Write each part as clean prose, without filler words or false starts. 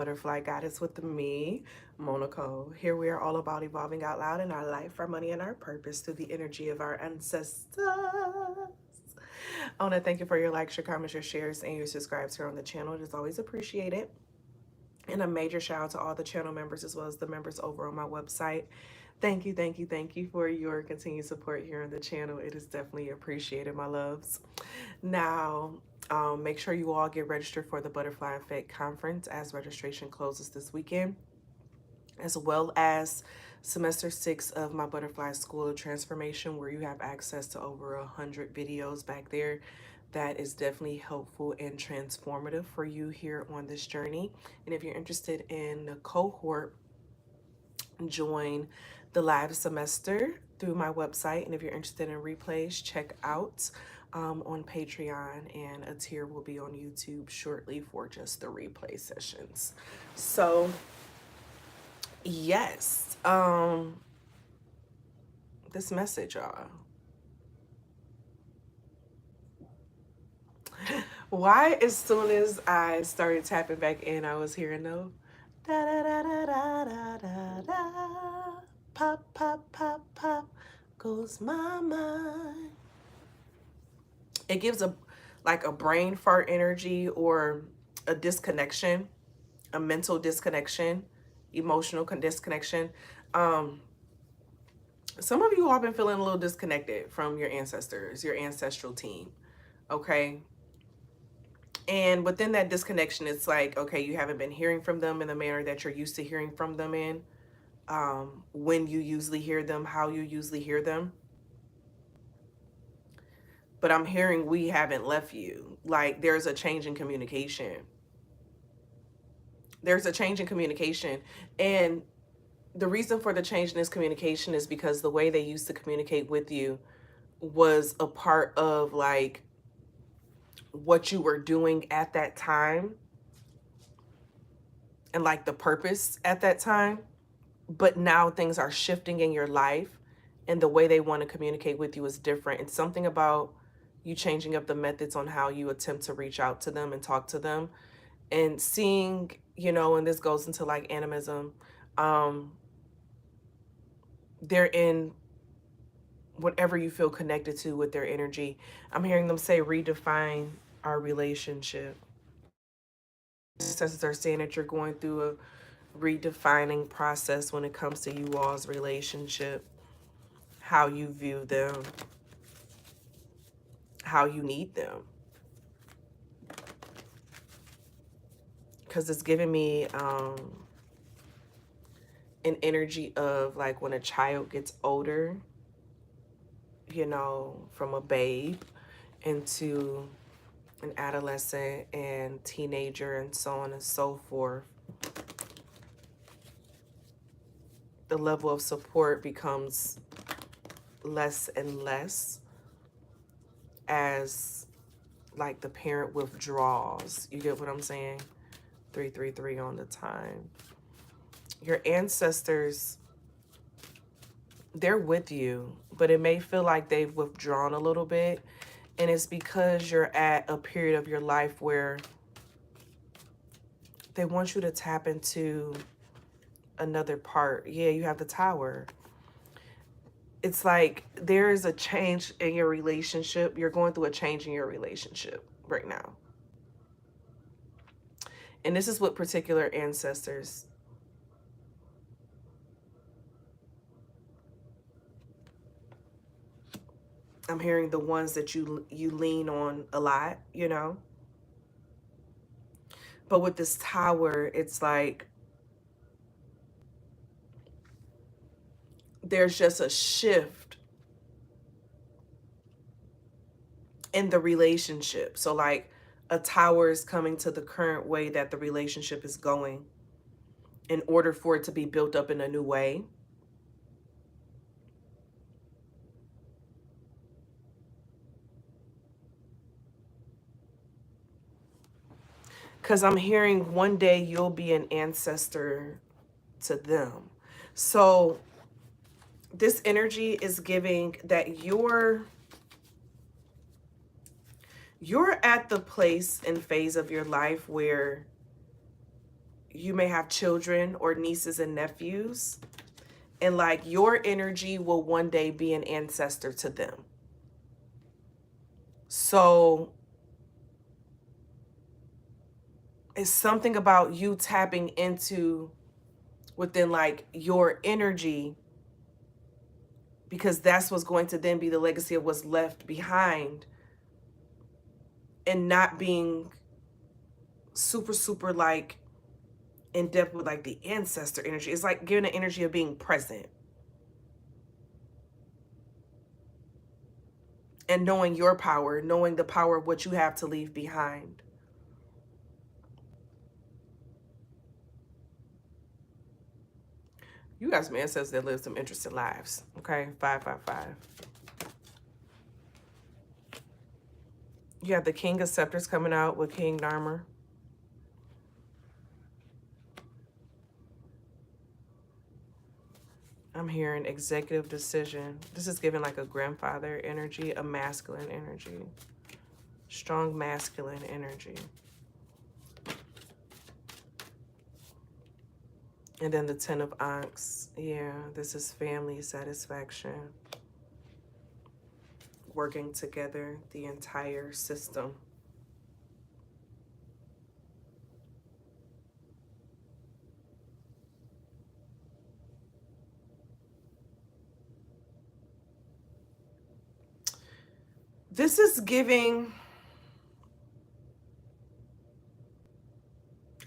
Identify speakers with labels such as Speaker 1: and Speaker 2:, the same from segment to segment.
Speaker 1: Butterfly Goddess with me, Moe Nicole. Here we are all about evolving out loud in our life, our money, and our purpose through the energy of our ancestors. I want to thank you for your likes, your comments, your shares, and your subscribes here on the channel. It is always appreciated. And a major shout out to all the channel members as well as the members over on my website. Thank you, thank you, thank you for your continued support here on the channel. It is definitely appreciated, my loves. Now, make sure you all get registered for the Butterfly Effect Conference as registration closes this weekend, as well as semester 6 of my Butterfly School of Transformation, where you have access to over 100 videos back there that is definitely helpful and transformative for you here on this journey. And if you're interested in the cohort, join the live semester through my website. And if you're interested in replays, check out on Patreon, and a tier will be on YouTube shortly for just the replay sessions. So yes, this message, y'all. Why, as soon as I started tapping back in, I was hearing no da da da da da da da da, pop pop pop pop goes my mind. It gives a brain fart energy, or a disconnection, a mental disconnection, emotional disconnection. Some of you all have been feeling a little disconnected from your ancestors, your ancestral team, okay? And within that disconnection, it's like, okay, you haven't been hearing from them in the manner that you're used to hearing from them in, when you usually hear them, how you usually hear them. But I'm hearing we haven't left you. Like, there's a change in communication. There's a change in communication. And the reason for the change in this communication is because the way they used to communicate with you was a part of like what you were doing at that time and like the purpose at that time. But now things are shifting in your life, and the way they want to communicate with you is different. It's something about you changing up the methods on how you attempt to reach out to them and talk to them, and seeing, and this goes into like animism. They're in whatever you feel connected to with their energy. I'm hearing them say, redefine our relationship. Ancestors are saying that you're going through a redefining process when it comes to you all's relationship, how you view them, how you need them. Because it's giving me an energy of like when a child gets older, from a babe into an adolescent and teenager and so on and so forth. The level of support becomes less and less as like the parent withdraws. You get what I'm saying? 333 on the time. Your ancestors, they're with you, but it may feel like they've withdrawn a little bit. And it's because you're at a period of your life where they want you to tap into another part. Yeah, you have the Tower. It's like there is a change in your relationship. You're going through a change in your relationship right now. And this is with particular ancestors. I'm hearing the ones that you lean on a lot, But with this Tower, it's like there's just a shift in the relationship. So like a Tower is coming to the current way that the relationship is going in order for it to be built up in a new way. Because I'm hearing one day you'll be an ancestor to them. So this energy is giving that you're at the place and phase of your life where you may have children or nieces and nephews, and like your energy will one day be an ancestor to them. So it's something about you tapping into within like your energy, because that's what's going to then be the legacy of what's left behind, and not being super like in depth with like the ancestor energy. It's like giving the energy of being present and knowing your power, knowing the power of what you have to leave behind. You got some ancestors that live some interesting lives. Okay, 555. You have the King of Scepters coming out with King Narmer. I'm hearing executive decision. This is giving like a grandfather energy, a masculine energy, strong masculine energy. And then the 10 of Ankhs. Yeah, this is family satisfaction. Working together, the entire system. This is giving...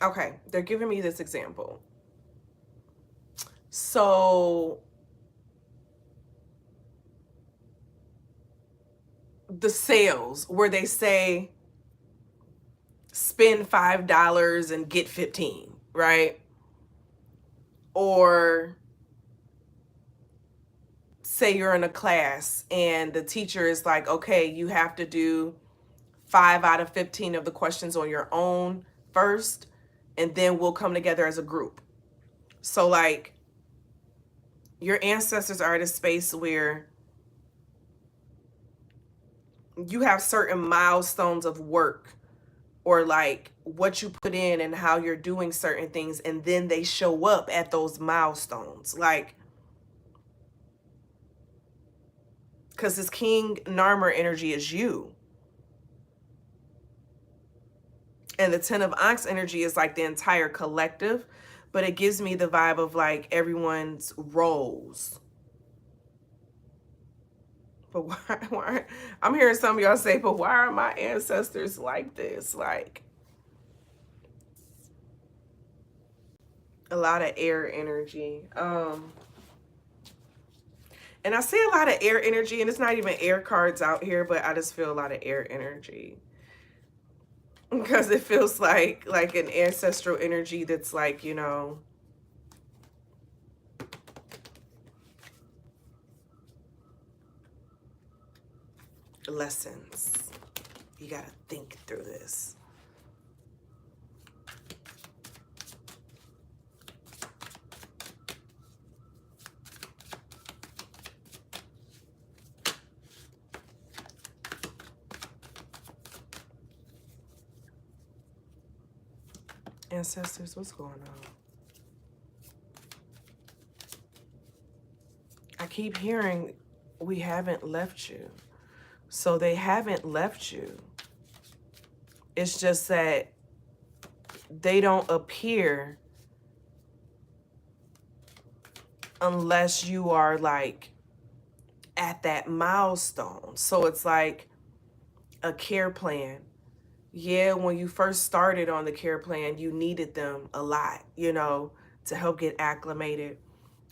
Speaker 1: Okay, they're giving me this example. So the sales where they say spend $5 and get 15, right? Or say you're in a class and the teacher is like, okay, you have to do 5 out of 15 of the questions on your own first, and then we'll come together as a group. So like your ancestors are at a space where you have certain milestones of work, or like what you put in and how you're doing certain things, and then they show up at those milestones. Like, because this King Narmer energy is you. And the 10 of Ankhs energy is like the entire collective, but it gives me the vibe of like everyone's roles. But why I'm hearing some of y'all say, but why are my ancestors like this? Like, a lot of air energy. And I see a lot of air energy, and it's not even air cards out here, but I just feel a lot of air energy. Because it feels like an ancestral energy that's like, you know, lessons. You got to think through this. Ancestors, what's going on? I keep hearing we haven't left you. So they haven't left you. It's just that they don't appear unless you are like at that milestone. So it's like a care plan. Yeah, when you first started on the care plan, you needed them a lot, you know, to help get acclimated.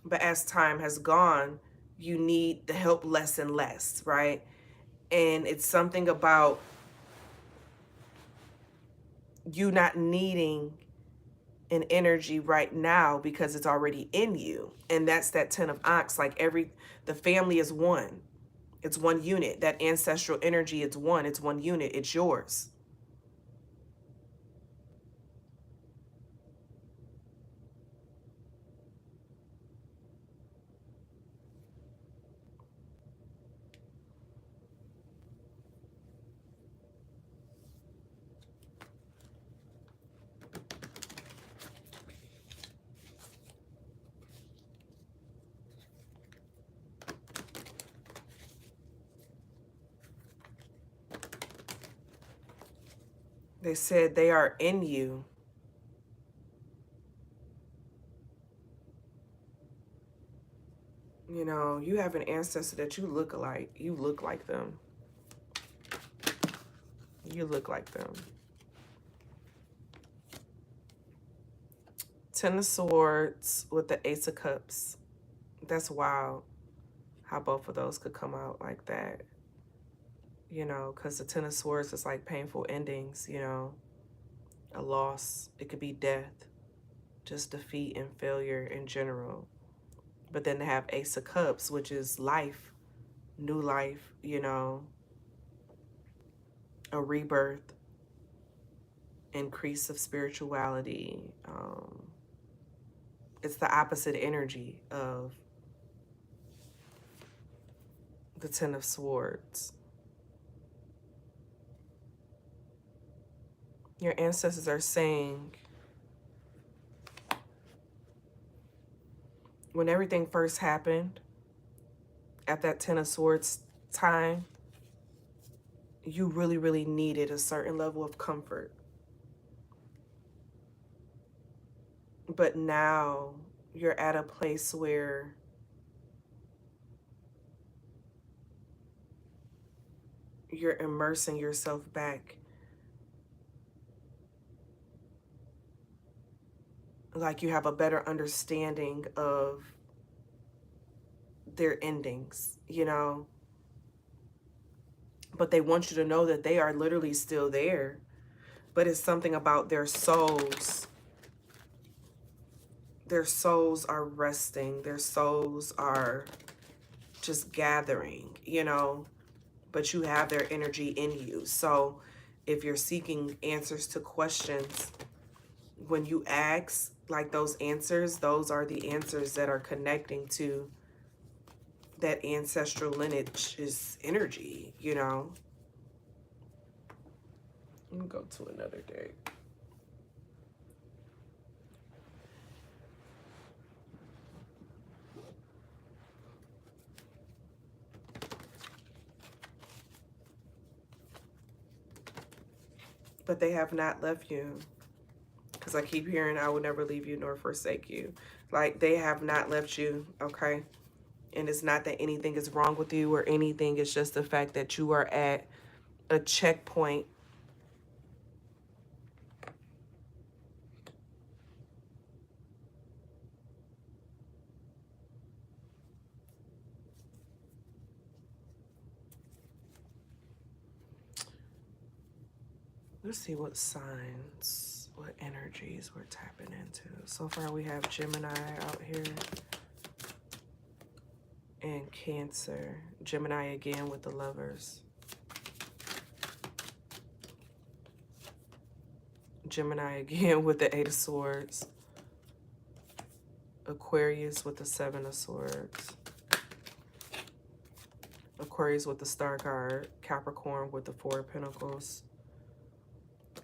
Speaker 1: But as time has gone, you need the help less and less, right? And it's something about you not needing an energy right now because it's already in you. And that's that 10 of Ankhs. Like the family is one. It's one unit. That ancestral energy, it's one. It's one unit. It's yours. They said they are in you. You know, you have an ancestor that you look alike. You look like them. You look like them. Ten of Swords with the Ace of Cups. That's wild how both of those could come out like that. You know, because the Ten of Swords is like painful endings, you know, a loss. It could be death, just defeat and failure in general. But then to have Ace of Cups, which is life, new life, you know, a rebirth, increase of spirituality. It's the opposite energy of the Ten of Swords. Your ancestors are saying, when everything first happened, at that Ten of Swords time, you really, really needed a certain level of comfort. But now you're at a place where you're immersing yourself back. Like you have a better understanding of their endings, you know? But they want you to know that they are literally still there. But it's something about their souls. Their souls are resting. Their souls are just gathering, you know? But you have their energy in you. So if you're seeking answers to questions, when you ask, like those answers, those are the answers that are connecting to that ancestral lineage's energy, you know? Let me go to another day. But they have not left you. Because I keep hearing, I will never leave you nor forsake you. Like, they have not left you, okay? And it's not that anything is wrong with you or anything. It's just the fact that you are at a checkpoint. Let's see what signs, what energies we're tapping into. So far we have Gemini out here. And Cancer. Gemini again with the Lovers. Gemini again with the Eight of Swords. Aquarius with the Seven of Swords. Aquarius with the Star card. Capricorn with the Four of Pentacles.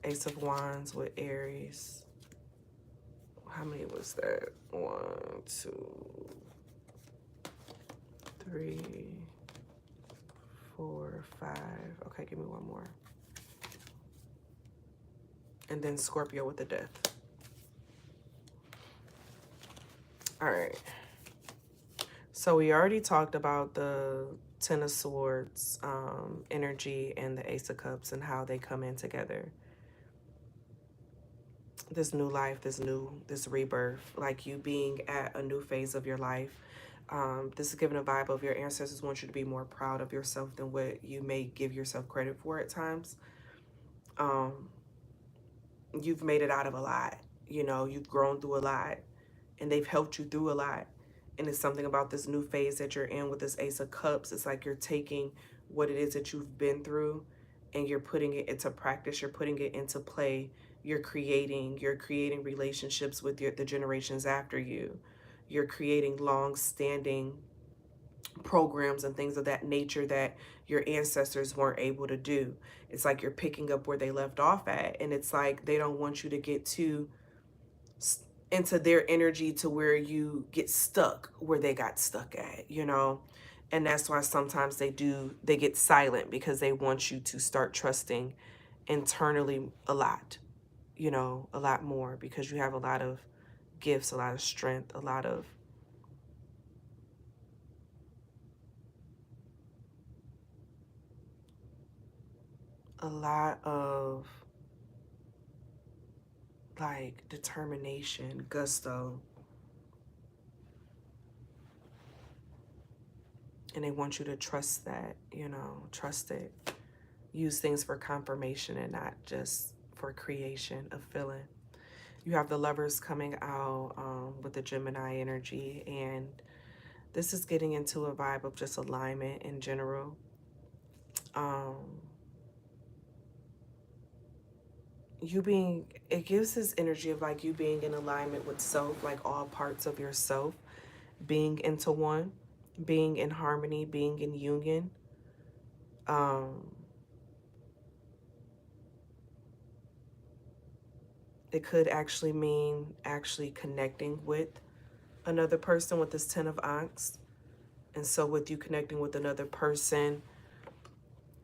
Speaker 1: Ace of Wands with Aries. How many was that? 1, 2, 3, 4, 5. Okay, give me one more. And then Scorpio with the Death. All right. So we already talked about the Ten of Swords energy and the Ace of Cups and how they come in together. This new life, this rebirth, like you being at a new phase of your life. This is giving a vibe of your ancestors want you to be more proud of yourself than what you may give yourself credit for at times. You've made it out of a lot. You know, you've grown through a lot. And they've helped you through a lot. And it's something about this new phase that you're in with this Ace of Cups. It's like you're taking what it is that you've been through and you're putting it into practice. You're putting it into play. You're creating relationships with the generations after you. You're creating long-standing programs and things of that nature that your ancestors weren't able to do. It's like you're picking up where they left off at. And it's like they don't want you to get too into their energy to where you get stuck where they got stuck at, you know? And that's why sometimes they get silent, because they want you to start trusting internally a lot, you know, a lot more, because you have a lot of gifts, a lot of strength, a lot of like determination, gusto, and they want you to trust that, you know, trust it. Use things for confirmation and not just for creation of feeling. You have the Lovers coming out with the Gemini energy, and this is getting into a vibe of just alignment in general. It gives this energy of like you being in alignment with self, like all parts of yourself being into one, being in harmony, being in union. It could actually mean actually connecting with another person with this 10 of Ankhs. And so with you connecting with another person,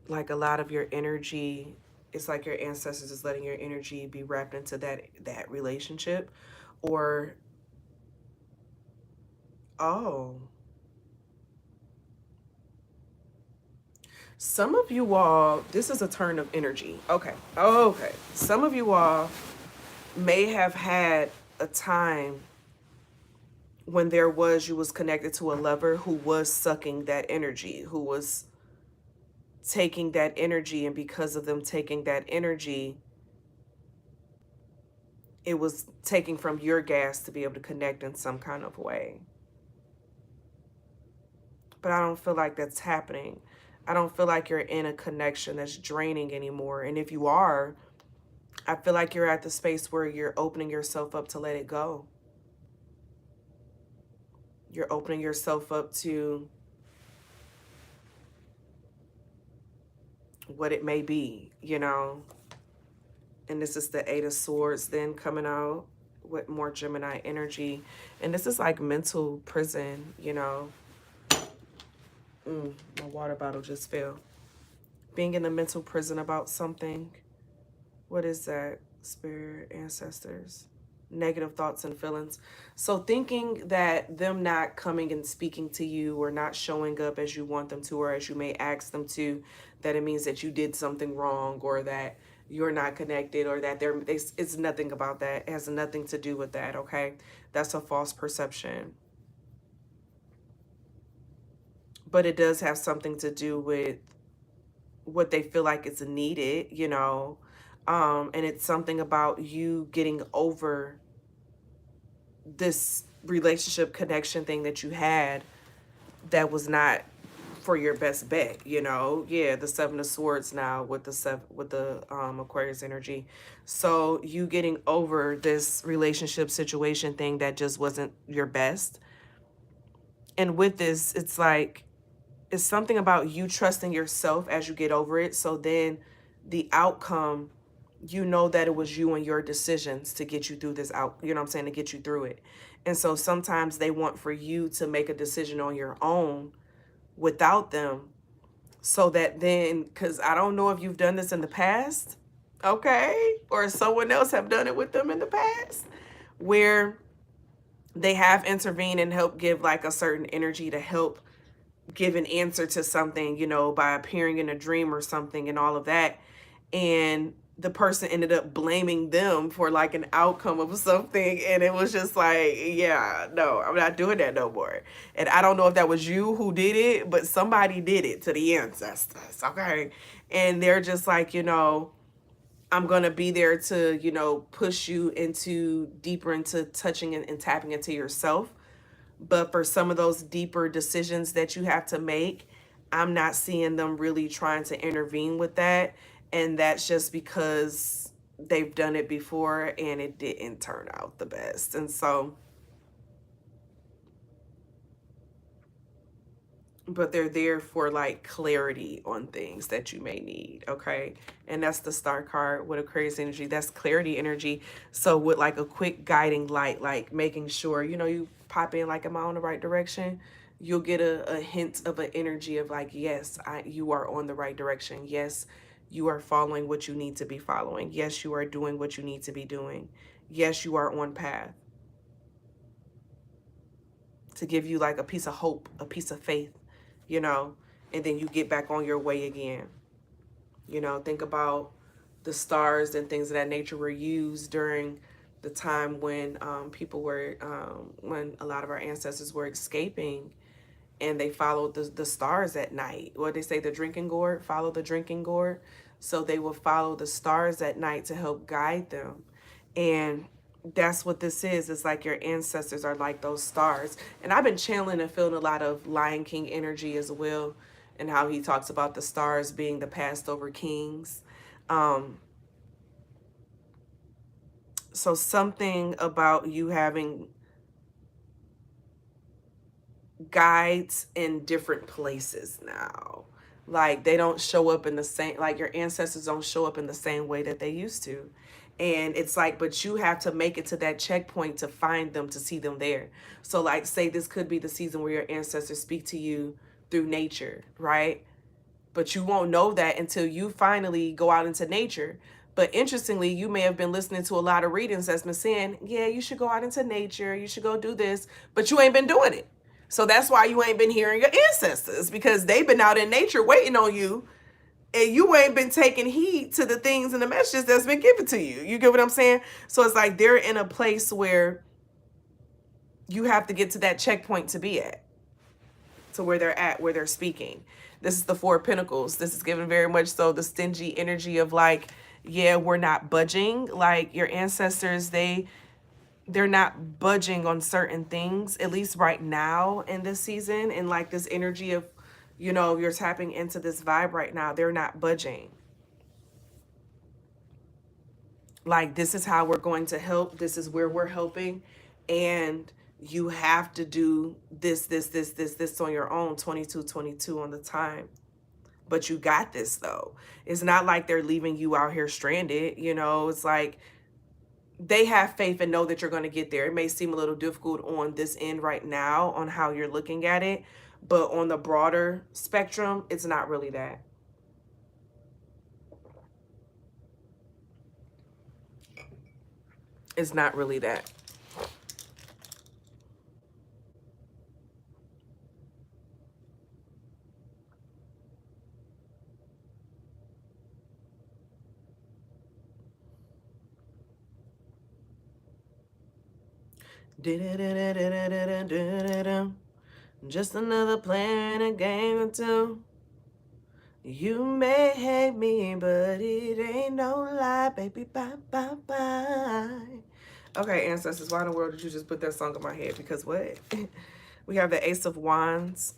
Speaker 1: like a lot of your energy, it's like your ancestors is letting your energy be wrapped into that relationship. Or, oh, some of you all, this is a turn of energy. Okay. Okay. Some of you all may have had a time when you was connected to a lover who was sucking that energy, who was taking that energy, and because of them taking that energy, it was taking from your gas to be able to connect in some kind of way. But I don't feel like that's happening. I don't feel like you're in a connection that's draining anymore. And if you are, I feel like you're at the space where you're opening yourself up to let it go. You're opening yourself up to what it may be, you know. And this is the 8 of Swords then coming out with more Gemini energy. And this is like mental prison, you know. My water bottle just fell. Being in a mental prison about something. What is that? Spirit, ancestors. Negative thoughts and feelings. So thinking that them not coming and speaking to you or not showing up as you want them to or as you may ask them to, that it means that you did something wrong or that you're not connected or that it's nothing about that. It has nothing to do with that, okay? That's a false perception. But it does have something to do with what they feel like is needed, you know. And it's something about you getting over this relationship connection thing that you had that was not for your best bet, you know. Yeah, the 7 of Swords now with the Aquarius energy. So you getting over this relationship situation thing that just wasn't your best. And with this, it's like it's something about you trusting yourself as you get over it. So then the outcome, you know that it was you and your decisions to get you through this out, you know what I'm saying, to get you through it. And so sometimes they want for you to make a decision on your own without them, so that then, because I don't know if you've done this in the past, okay, or someone else have done it with them in the past, where they have intervened and helped give like a certain energy to help give an answer to something, you know, by appearing in a dream or something and all of that. And the person ended up blaming them for like an outcome of something. And it was just like, yeah, no, I'm not doing that no more. And I don't know if that was you who did it, but somebody did it to the ancestors, okay? And they're just like, you know, I'm going to be there to, you know, push you into deeper into touching and tapping into yourself. But for some of those deeper decisions that you have to make, I'm not seeing them really trying to intervene with that. And that's just because they've done it before and it didn't turn out the best. And so, but they're there for like clarity on things that you may need, okay? And that's the Star card with Aquarius energy. That's clarity energy. So with like a quick guiding light, like making sure, you know, you pop in like, am I on the right direction? You'll get a hint of an energy of like, yes, you are on the right direction. Yes, you are following what you need to be following. Yes, you are doing what you need to be doing. Yes, you are on path. To give you like a piece of hope, a piece of faith, you know, and then you get back on your way again. You know, think about the stars and things of that nature were used during the time when people were, when a lot of our ancestors were escaping, and they followed the stars at night. What they say, the drinking gourd, follow the drinking gourd. So they will follow the stars at night to help guide them. And that's what this is. It's like your ancestors are like those stars. And I've been channeling and feeling a lot of Lion King energy as well, and how he talks about the stars being the passed over kings. So something about you having guides in different places now. Like they don't show up in the same, like your ancestors don't show up in the same way that they used to. And it's like, but you have to make it to that checkpoint to find them, to see them there. So like, say this could be the season where your ancestors speak to you through nature, right? But you won't know that until you finally go out into nature. But interestingly, you may have been listening to a lot of readings that's been saying, yeah, you should go out into nature, you should go do this, but you ain't been doing it. So that's why you ain't been hearing your ancestors, because they've been out in nature waiting on you, and you ain't been taking heed to the things and the messages that's been given to you. You get what I'm saying? So it's like they're in a place where you have to get to that checkpoint to be at, to where they're at, where they're speaking. This is the Four of Pentacles. This is given very much so the stingy energy of like, yeah, we're not budging. Like your ancestors, they're not budging on certain things, at least right now in this season. And like this energy of, you know, you're tapping into this vibe right now. They're not budging. Like, this is how we're going to help. This is where we're helping. And you have to do this on your own. 22 on the time. But you got this though. It's not like they're leaving you out here stranded. You know, it's like they have faith and know that you're going to get there. It may seem a little difficult on this end right now on how you're looking at it, but on the broader spectrum, it's not really that. It's not really that. Just another plan, a game or two. You may hate me, but it ain't no lie, baby. Bye, bye, bye. Okay, ancestors, why in the world did you just put that song in my head? Because what? We have the Ace of Wands.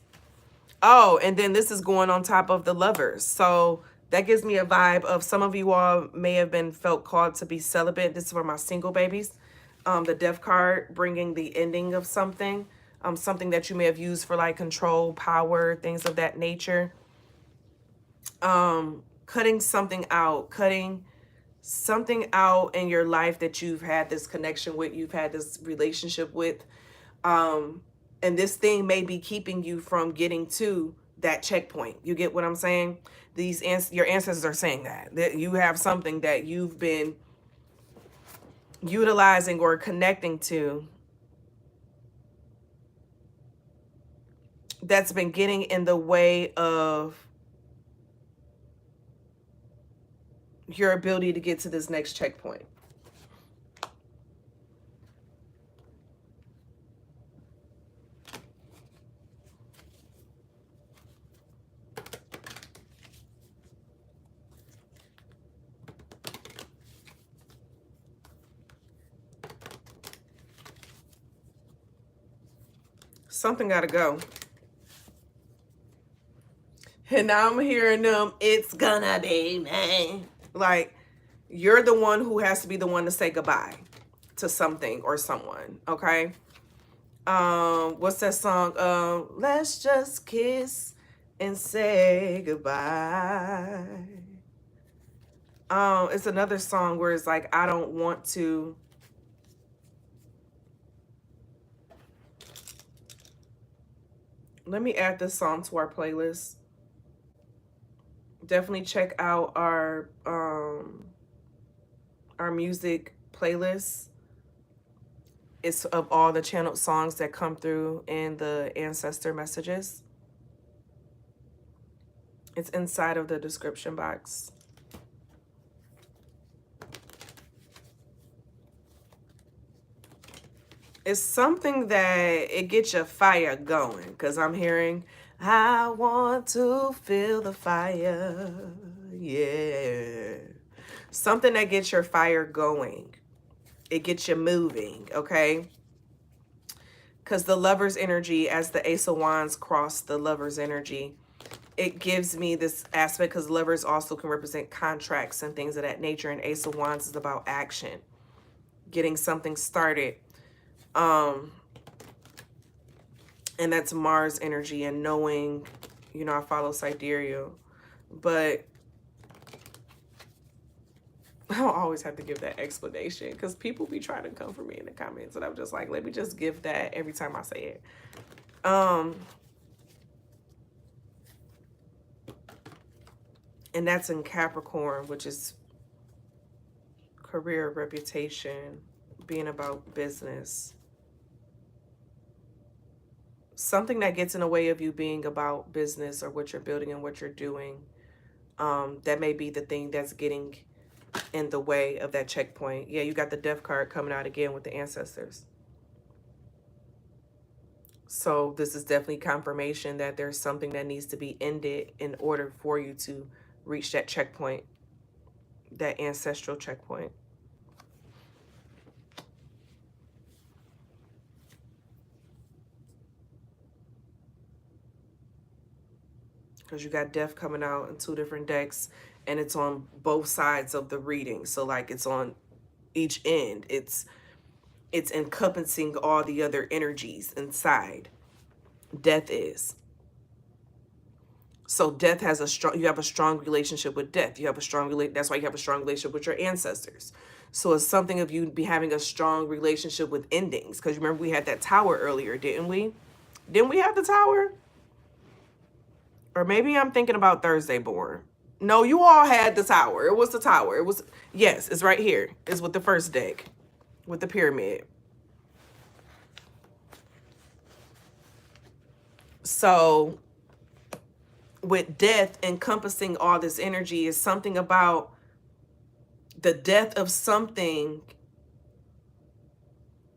Speaker 1: Oh, and then this is going on top of the Lovers. So that gives me a vibe of some of you all may have been felt called to be celibate. This is for my single babies. The Death card bringing the ending of something. Something that you may have used for like control, power, things of that nature. Cutting something out in your life that you've had this connection with, you've had this relationship with, and this thing may be keeping you from getting to that checkpoint. You get what I'm saying? Your ancestors are saying that you have something that you've been utilizing or connecting to that's been getting in the way of your ability to get to this next checkpoint. Something gotta go. And now I'm hearing them, it's gonna be me. Like, you're the one who has to be the one to say goodbye to something or someone, okay? What's that song? Let's just kiss and say goodbye. It's another song where it's like, I don't want to. Let me add this song to our playlist. Definitely check out our music playlist. It's of all the channeled songs that come through in the ancestor messages. It's inside of the description box. It's something that it gets your fire going, because I'm hearing, I want to feel the fire. Yeah. Something that gets your fire going. It gets you moving, okay? Because the lover's energy, as the Ace of Wands cross the lover's energy, it gives me this aspect, because lovers also can represent contracts and things of that nature. And Ace of Wands is about action, getting something started. And that's Mars energy, and knowing, you know, I follow sidereal, but I don't always have to give that explanation, because people be trying to come for me in the comments, and I'm just like, let me just give that every time I say it. And that's in Capricorn, which is career, reputation, being about business. Something that gets in the way of you being about business or what you're building and what you're doing. That may be the thing that's getting in the way of that checkpoint. Yeah, you got the Death card coming out again with the ancestors. So this is definitely confirmation that there's something that needs to be ended in order for you to reach that checkpoint, that ancestral checkpoint. Because you got Death coming out in 2 different decks, and it's on both sides of the reading. So like it's on each end. It's encompassing all the other energies inside. Death is. So Death has you have a strong relationship with Death. You have a strong that's why you have a strong relationship with your ancestors. So it's something of you be having a strong relationship with endings. Because remember, we had that Tower earlier, didn't we? Didn't we have the Tower? Or maybe I'm thinking about Thursday Born. No, you all had the Tower. It was the Tower. It was, yes, it's right here. It's with the first deck, with the pyramid. So with Death encompassing all this energy is something about the death of something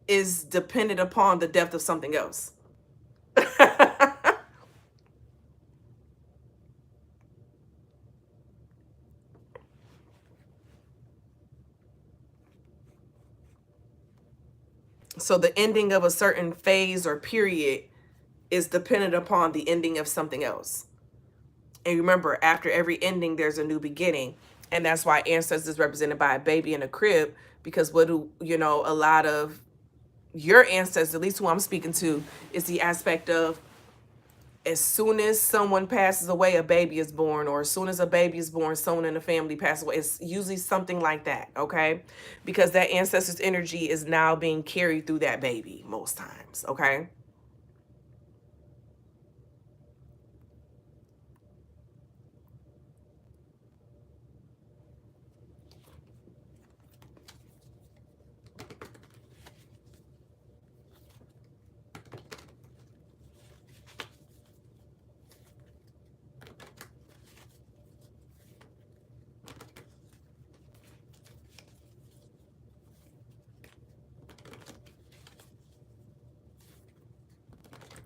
Speaker 1: is dependent upon the death of something else. So the ending of a certain phase or period is dependent upon the ending of something else. And remember, after every ending, there's a new beginning. And that's why ancestors is represented by a baby in a crib, because what do, you know, a lot of your ancestors, at least who I'm speaking to, is the aspect of as soon as someone passes away, a baby is born, or as soon as a baby is born, someone in the family passes away. It's usually something like that, okay? Because that ancestor's energy is now being carried through that baby most times, okay?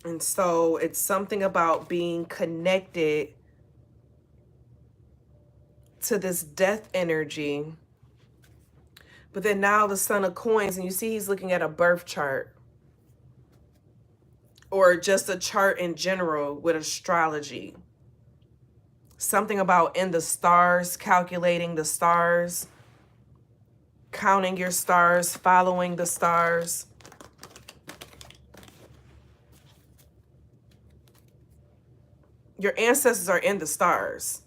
Speaker 1: And so it's something about being connected to this death energy. But then now the Son of Coins, and you see he's looking at a birth chart, or just a chart in general with astrology. Something about in the stars, calculating the stars, counting your stars, following the stars. Your ancestors are in the stars.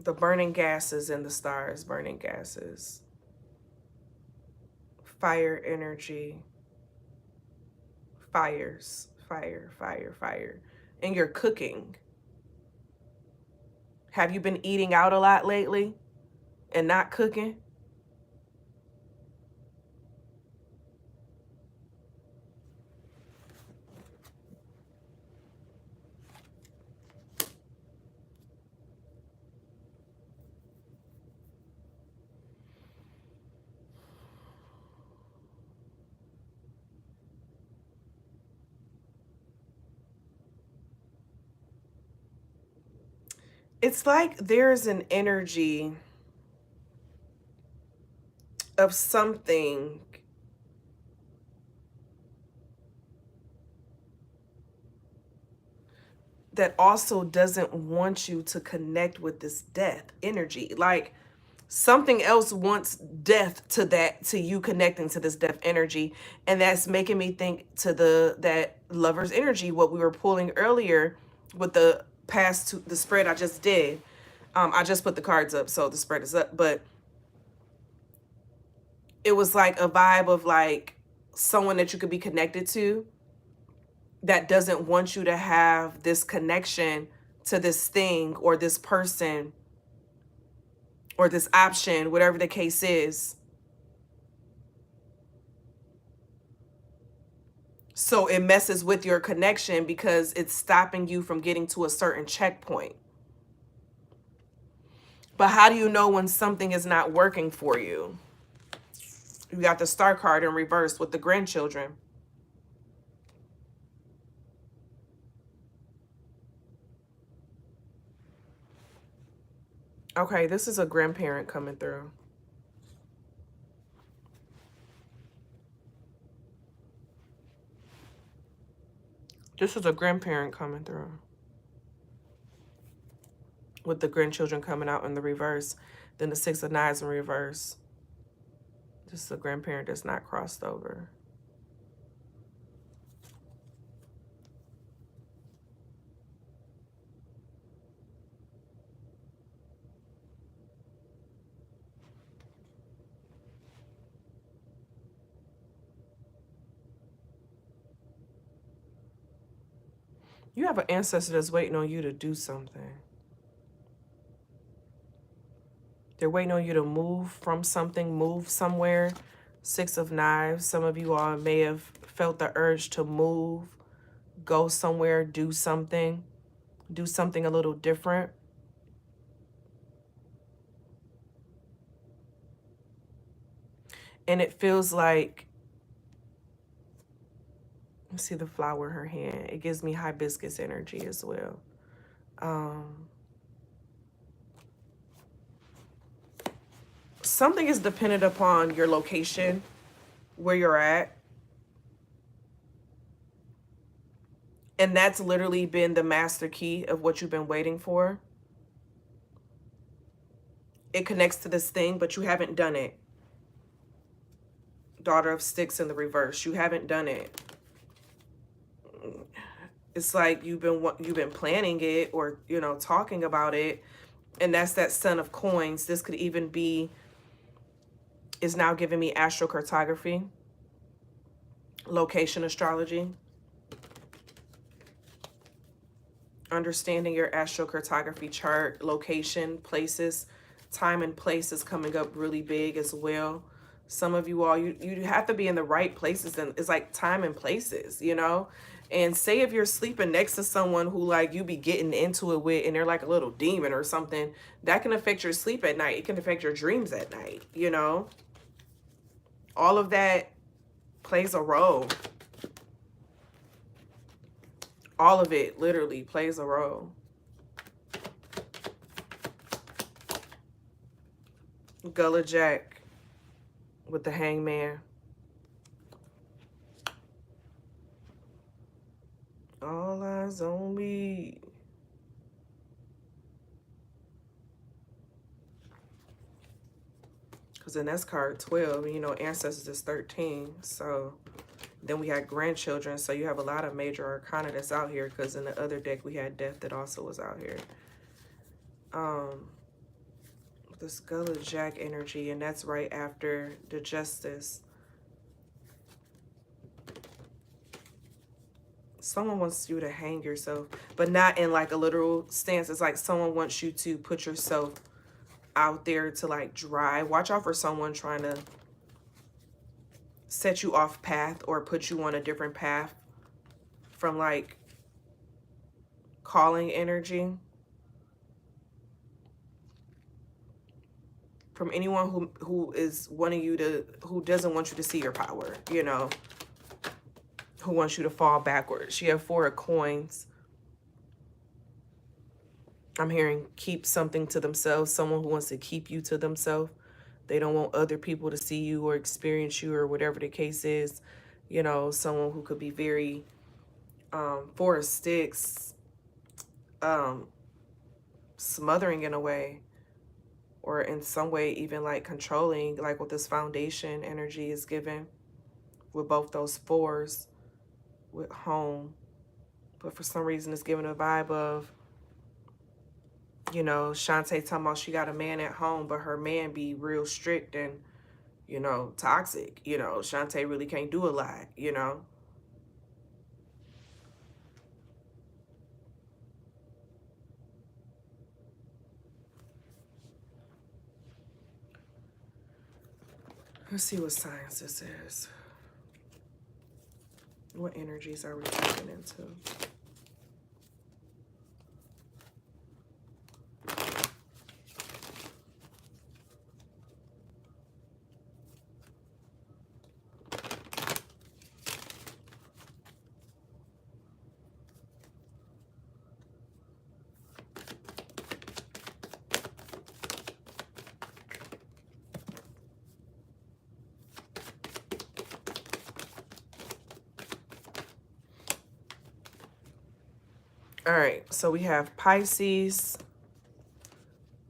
Speaker 1: The burning gases in the stars, burning gases. Fire energy. Fires, fire, fire, fire. and you're cooking. Have you been eating out a lot lately and not cooking? It's like there's an energy of something that also doesn't want you to connect with this death energy. Like something else wants death to you connecting to this death energy. And that's making me think to that lover's energy, what we were pulling earlier with the the spread I just did. I just put the cards up, so the spread is up, but it was like a vibe of like someone that you could be connected to that doesn't want you to have this connection to this thing or this person or this option, whatever the case is. So it messes with your connection because it's stopping you from getting to a certain checkpoint. But how do you know when something is not working for you? You got the Star card in reverse with the grandchildren. Okay, this is a grandparent coming through. This is a grandparent coming through. With the grandchildren coming out in the reverse. Then the Six of Knives in reverse. This is a grandparent that's not crossed over. You have an ancestor that's waiting on you to do something. They're waiting on you to move from something, move somewhere. Six of Knives. Some of you all may have felt the urge to move, go somewhere, do something a little different. And it feels like, let's see the flower in her hand. It gives me hibiscus energy as well. Something is dependent upon your location, where you're at. And that's literally been the master key of what you've been waiting for. It connects to this thing, but you haven't done it. Daughter of Sticks in the reverse. You haven't done it. It's like you've been planning it or, you know, talking about it. And that's that Son of Coins. This could even be, is now giving me astrocartography, location astrology. Understanding your astrocartography chart, location, places, time and place is coming up really big as well. Some of you all, you have to be in the right places, and it's like time and places, you know? And say if you're sleeping next to someone who like you be getting into it with and they're like a little demon or something, that can affect your sleep at night. It can affect your dreams at night, you know? All of that plays a role. All of it literally plays a role. Gullah Jack with the Hangman. All eyes on me. Because then that's card 12. You know, Ancestors is 13. So then we had grandchildren. So you have a lot of major arcana that's out here. Because in the other deck, we had Death that also was out here. This Gullah Jack energy. And that's right after the Justice. Someone wants you to hang yourself, but not in like a literal stance. It's like someone wants you to put yourself out there to like dry. Watch out for someone trying to set you off path or put you on a different path from like calling energy. From anyone who is wanting you to, who doesn't want you to see your power, you know, who wants you to fall backwards. You have 4 of coins. I'm hearing keep something to themselves. Someone who wants to keep you to themselves. They don't want other people to see you or experience you or whatever the case is. You know, someone who could be very 4 of sticks, smothering in a way, or in some way even like controlling, like what this foundation energy is given with both those 4s with home. But for some reason it's giving a vibe of, you know, Shantae talking about she got a man at home, but her man be real strict and, you know, toxic. You know, Shantae really can't do a lot, you know. Let's see what signs this is. What energies are we tapping into? All right, so we have Pisces,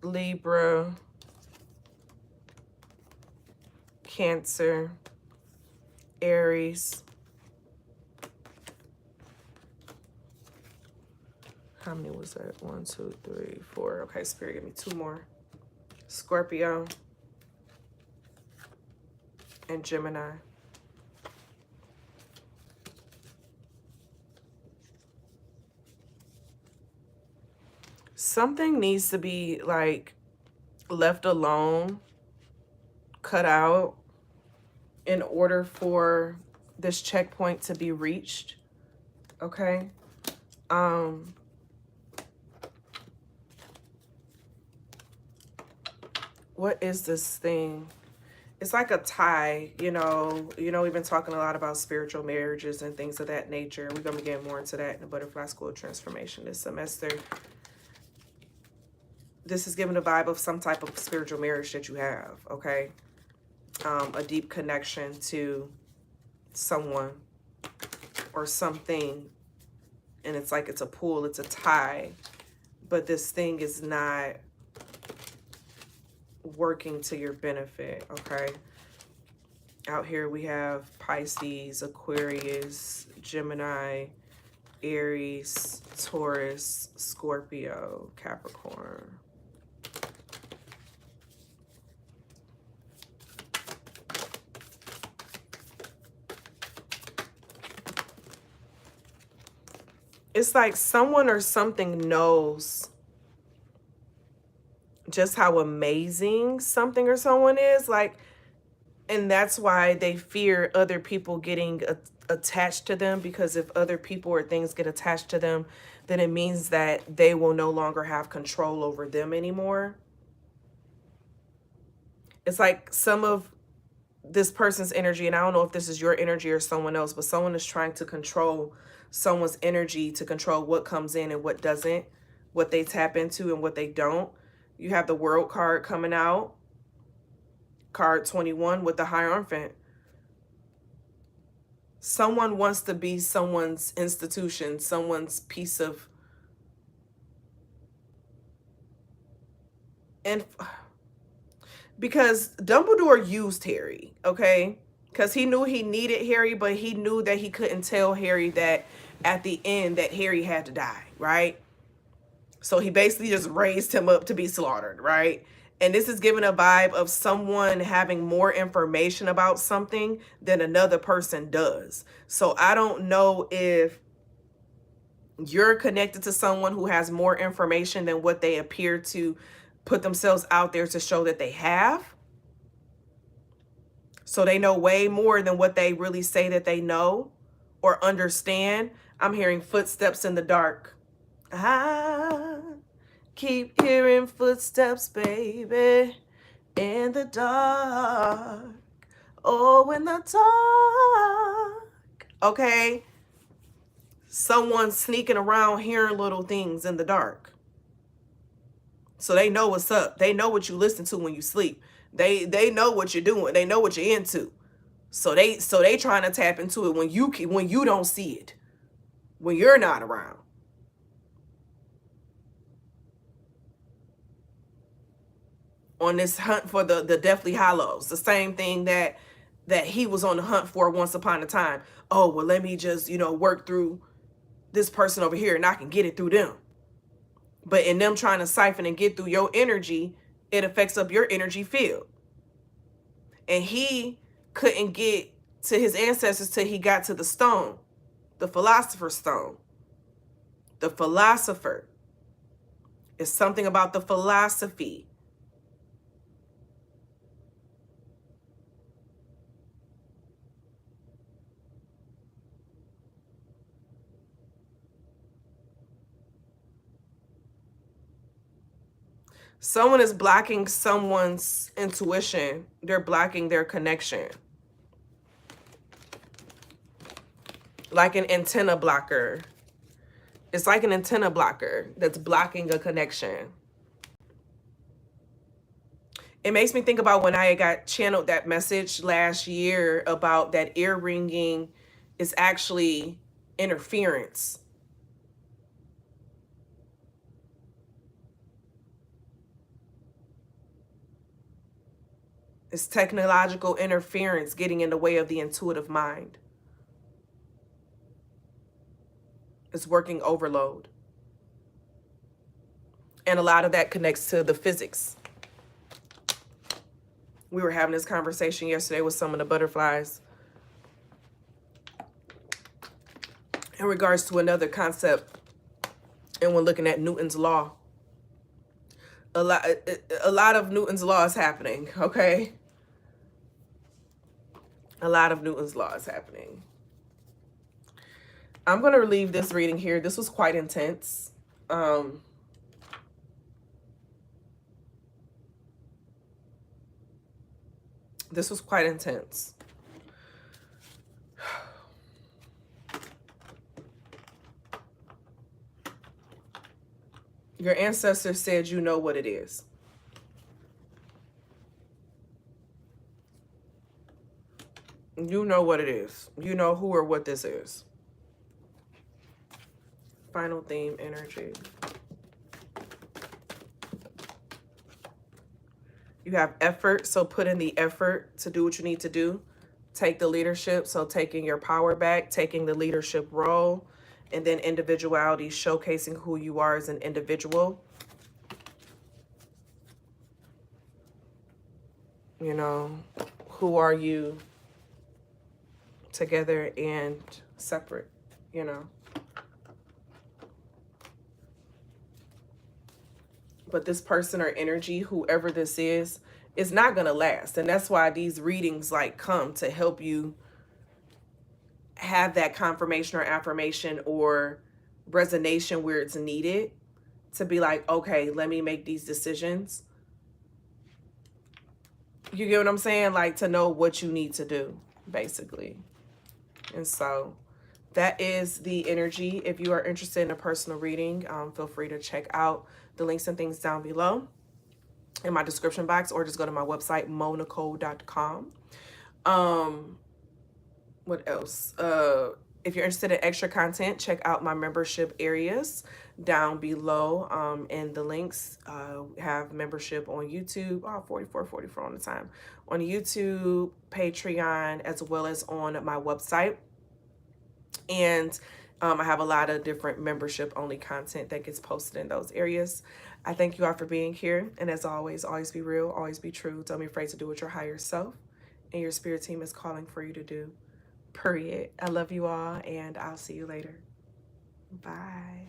Speaker 1: Libra, Cancer, Aries. How many was that? 1, 2, 3, 4. Okay, Spirit, give me 2 more. Scorpio and Gemini. Something needs to be like left alone, cut out, in order for this checkpoint to be reached. Okay. What is this thing? It's like a tie, you know, we've been talking a lot about spiritual marriages and things of that nature. We're going to get more into that in the Butterfly School of Transformation this semester. This is giving a vibe of some type of spiritual marriage that you have, okay? A deep connection to someone or something. And it's like it's a pull, it's a tie. But this thing is not working to your benefit, okay? Out here we have Pisces, Aquarius, Gemini, Aries, Taurus, Scorpio, Capricorn. It's like someone or something knows just how amazing something or someone is, like, and that's why they fear other people getting attached to them, because if other people or things get attached to them, then it means that they will no longer have control over them anymore. It's like some of this person's energy, and I don't know if this is your energy or someone else, but someone is trying to control someone's energy, to control what comes in and what doesn't, what they tap into and what they don't. You have the World card coming out, card 21 with the Hierophant. Someone wants to be someone's institution, someone's piece of, and because Dumbledore used Harry, okay? Because he knew he needed Harry, but he knew that he couldn't tell Harry that at the end that Harry had to die, right? So he basically just raised him up to be slaughtered, right? And this is giving a vibe of someone having more information about something than another person does. So I don't know if You're connected to someone who has more information than what they appear to put themselves out there to show that they have. So they know way more than what they really say that they know or understand. I'm hearing footsteps in the dark. I keep hearing footsteps, baby, in the dark. Oh, in the dark. Okay. Someone's sneaking around hearing little things in the dark. So they know what's up. They know what you listen to when you sleep. They know what you're doing. They know what you're into. So they trying to tap into it when you don't see it. When you're not around. On this hunt for the Deathly Hallows. The same thing that he was on the hunt for once upon a time. Oh, well, let me just, work through this person over here and I can get it through them. But in them trying to siphon and get through your energy, it affects up your energy field. And he couldn't get to his ancestors till he got to the stone, the philosopher's stone. The philosopher is something about the philosophy. Someone is blocking someone's intuition. They're blocking their connection. Like an antenna blocker. It's like an antenna blocker that's blocking a connection. It makes me think about when I got channeled that message last year about that ear ringing is actually interference. It's technological interference getting in the way of the intuitive mind. It's working overload. And a lot of that connects to the physics. We were having this conversation yesterday with some of the butterflies in regards to another concept. And we're looking at Newton's law. A lot of Newton's law is happening, okay? A lot of Newton's law is happening. I'm going to leave this reading here. This was quite intense. This was quite intense. Your ancestors said you know what it is. You know what it is. You know who or what this is. Final theme, energy. You have effort, so put in the effort to do what you need to do. Take the leadership, so taking your power back, taking the leadership role, and then individuality, showcasing who you are as an individual. You know, who are you together and separate, you know. But this person or energy, whoever this is not going to last. And that's why these readings like come to help you have that confirmation or affirmation or resonation where it's needed to be like, okay, let me make these decisions. You get what I'm saying? Like to know what you need to do, basically. And so that is the energy. If you are interested in a personal reading, feel free to check out the links and things down below in my description box, or just go to my website, moenicole.com. What else? If you're interested in extra content, check out my membership areas down below in the links. Have membership on YouTube, 44 on the time, on YouTube, Patreon, as well as on my website. And I have a lot of different membership only content that gets posted in those areas. I thank you all for being here. And as always be real, always be true. Don't be afraid to do what your higher self and your spirit team is calling for you to do. Period. I love you all, and I'll see you later. Bye.